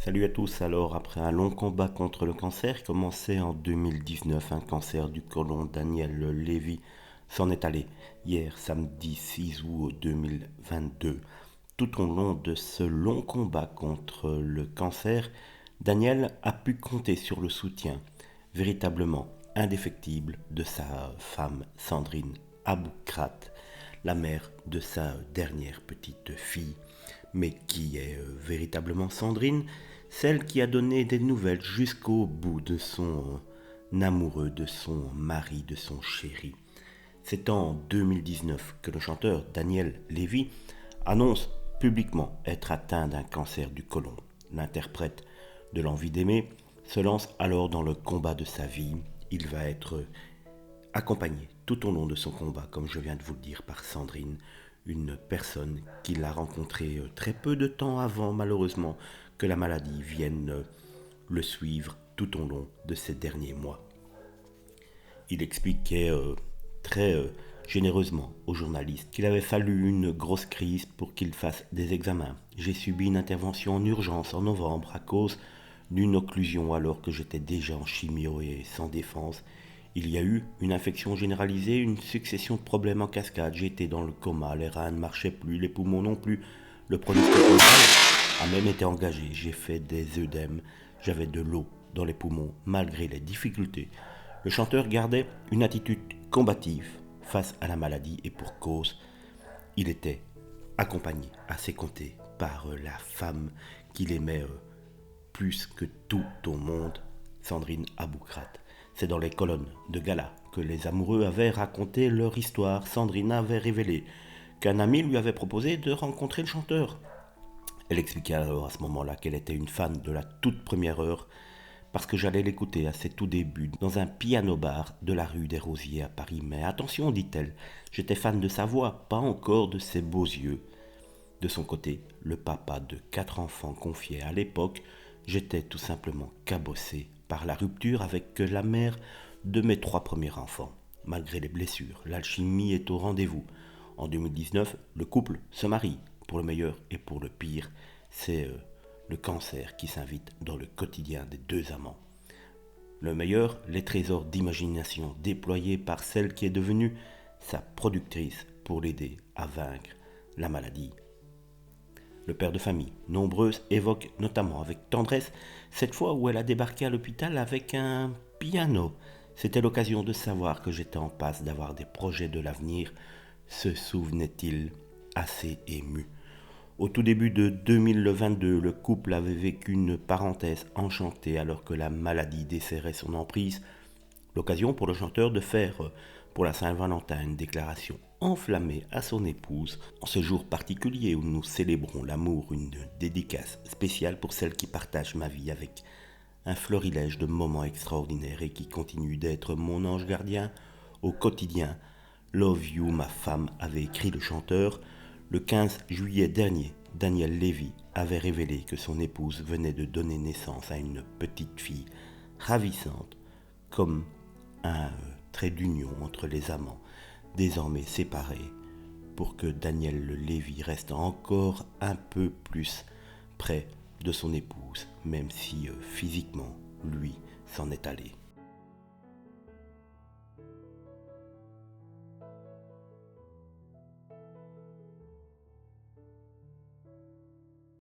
Salut à tous. Alors, après un long combat contre le cancer, commencé en 2019, un cancer du côlon, Daniel Lévy s'en est allé hier, samedi 6 août 2022. Tout au long de ce long combat contre le cancer, Daniel a pu compter sur le soutien véritablement indéfectible de sa femme Sandrine Aboukrat, la mère de sa dernière petite fille. Mais qui est véritablement Sandrine? Celle qui a donné des nouvelles jusqu'au bout de son amoureux, de son mari, de son chéri. C'est en 2019 que le chanteur Daniel Lévy annonce publiquement être atteint d'un cancer du côlon. L'interprète de l'envie d'aimer se lance alors dans le combat de sa vie. Il va être accompagné tout au long de son combat, comme je viens de vous le dire, par Sandrine, une personne qu'il a rencontrée très peu de temps avant, malheureusement, que la maladie vienne le suivre tout au long de ces derniers mois. Il expliquait très généreusement aux journalistes qu'il avait fallu une grosse crise pour qu'il fasse des examens. J'ai subi une intervention en urgence en novembre à cause d'une occlusion alors que j'étais déjà en chimio et sans défense. Il y a eu une infection généralisée, une succession de problèmes en cascade. J'étais dans le coma, les reins ne marchaient plus, les poumons non plus. Le pronostic a même été engagé. J'ai fait des œdèmes, j'avais de l'eau dans les poumons malgré les difficultés. Le chanteur gardait une attitude combative face à la maladie et pour cause, il était accompagné à ses côtés par la femme qu'il aimait plus que tout au monde, Sandrine Aboukrat. C'est dans les colonnes de gala que les amoureux avaient raconté leur histoire. Sandrine avait révélé qu'un ami lui avait proposé de rencontrer le chanteur. Elle expliquait alors à ce moment-là qu'elle était une fan de la toute première heure parce que j'allais l'écouter à ses tout débuts dans un piano-bar de la rue des Rosiers à Paris. Mais attention, dit-elle, j'étais fan de sa voix, pas encore de ses beaux yeux. De son côté, le papa de 4 enfants confiait à l'époque, j'étais tout simplement cabossé par la rupture avec la mère de mes 3 premiers enfants. Malgré les blessures, l'alchimie est au rendez-vous. En 2019, le couple se marie, pour le meilleur et pour le pire. C'est le cancer qui s'invite dans le quotidien des deux amants. Le meilleur, les trésors d'imagination déployés par celle qui est devenue sa productrice pour l'aider à vaincre la maladie. Le père de famille, nombreuse, évoque notamment avec tendresse cette fois où elle a débarqué à l'hôpital avec un piano. C'était l'occasion de savoir que j'étais en passe d'avoir des projets de l'avenir, se souvenait-il, assez ému. Au tout début de 2022, le couple avait vécu une parenthèse enchantée alors que la maladie desserrait son emprise. L'occasion pour le chanteur de faire pour la Saint-Valentin une déclaration enflammée à son épouse. En ce jour particulier où nous célébrons l'amour, une dédicace spéciale pour celle qui partage ma vie avec un florilège de moments extraordinaires et qui continue d'être mon ange gardien au quotidien. Love you, ma femme, avait écrit le chanteur. Le 15 juillet dernier, Daniel Lévy avait révélé que son épouse venait de donner naissance à une petite fille ravissante, comme un trait d'union entre les amants, désormais séparés, pour que Daniel Lévy reste encore un peu plus près de son épouse, même si physiquement, lui s'en est allé.